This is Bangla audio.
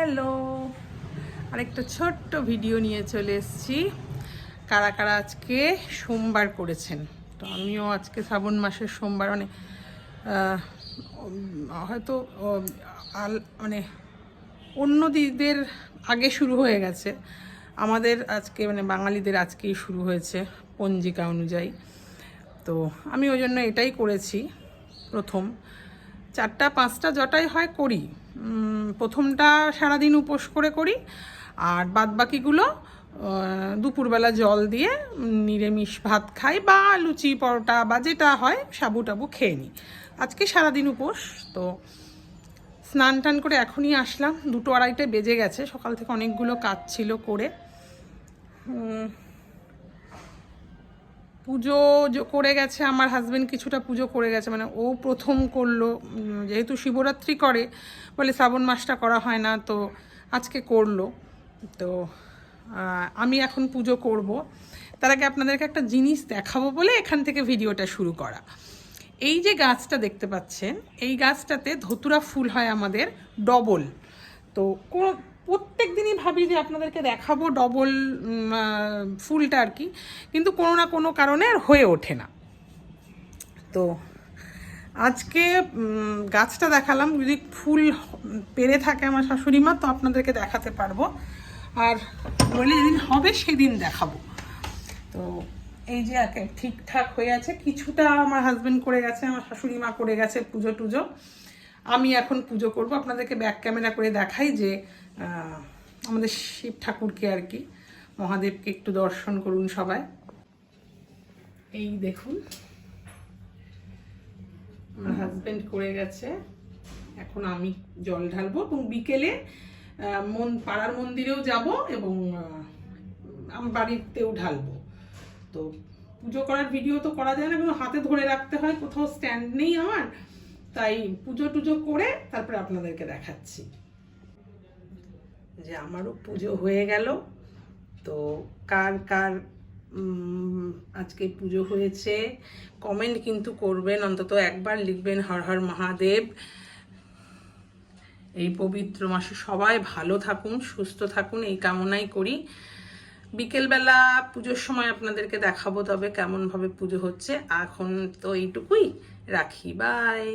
হ্যালো, আরেকটা ছোট্ট ভিডিও নিয়ে চলে এসেছি। কারা কারা আজকে সোমবার করেছেন? তো আমিও আজকে শ্রাবণ মাসের সোমবার হয়তো মানে অন্য দিকদের আগে শুরু হয়ে গেছে, আমাদের আজকে বাঙালিদের আজকেই শুরু হয়েছে পঞ্জিকা অনুযায়ী। তো আমি ওই জন্য এটাই করেছি। প্রথম 4টা 5টা যটাই হয় করি। প্রথমটা সারাদিন উপোস করে করি, আর বাদবাকিগুলো দুপুরবেলা জল দিয়ে নিরামিষ ভাত খাই বা লুচি পরোটা বা যেটা হয় সাবু টাবু খেয়ে নিই। আজকে সারাদিন উপোস। তো স্নান টান করে এখনই আসলাম, 2টো 2:30 বেজে গেছে। সকাল থেকে অনেকগুলো কাজ ছিল করে। পুজো করে গেছে আমার হাজব্যান্ড, কিছুটা পুজো করে গেছে, ও প্রথম করলো, যেহেতু শিবরাত্রি করে বলে শ্রাবণ মাসটা করা হয় না, তো আজকে করলো। তো আমি এখন পুজো করব। তার আগে আপনাদেরকে একটা জিনিস দেখাবো বলে এখান থেকে ভিডিওটা শুরু করা। এই যে গাছটা দেখতে পাচ্ছেন, এই গাছটাতে ধতুরা ফুল হয় আমাদের ডবল। তো প্রত্যেক দিনই ভাবি যে আপনাদেরকে দেখাবো ডবল ফুলটা আর কি, কিন্তু কোনো না কোনো কারণে আর হয়ে ওঠে না। তো আজকে গাছটা দেখালাম, যদি ফুল পেরে থাকে আমার শাশুড়ি মা তো আপনাদেরকে দেখাতে পারবো, আর বলে যেদিন হবে সেদিন দেখাবো। তো এই যে ঠিকঠাক হয়ে আছে, কিছুটা আমার হাজবেন্ড করে গেছে, আমার শাশুড়ি মা করে গেছে পুজো টুজো। আমি এখন পুজো করব। আপনাদেরকে ব্যাক ক্যামেরা করে দেখাই যে আমাদের শিব ঠাকুরকে আর কি, মহাদেবকে একটু দর্শন করুন সবাই। এই দেখুন আমার হাজবেন্ড করে গেছে, এখন আমি জল ঢালবো এবং বিকেলে পাড়ার মন্দিরেও যাব এবং আমার বাড়িতেও ঢালবো। তো পুজো করার ভিডিও তো করা যায় না, কিন্তু হাতে ধরে রাখতে হয়, কোথাও স্ট্যান্ড নেই আমার, তাই পুজো টুজো করে তারপরে আপনাদেরকে দেখাচ্ছি। যে আমারও পুজো হয়ে গেল। তো কার কার আজকে পুজো হয়েছে কমেন্ট কিন্তু করবেন, অন্তত একবার লিখবেন হর হর মহাদেব। এই পবিত্র মাসে সবাই ভালো থাকুন, সুস্থ থাকুন, এই কামনাই করি। বিকেলবেলা পুজোর সময় আপনাদেরকে দেখাবো তবে কেমনভাবে পুজো হচ্ছে। এখন তো এইটুকুই রাখি, বাই।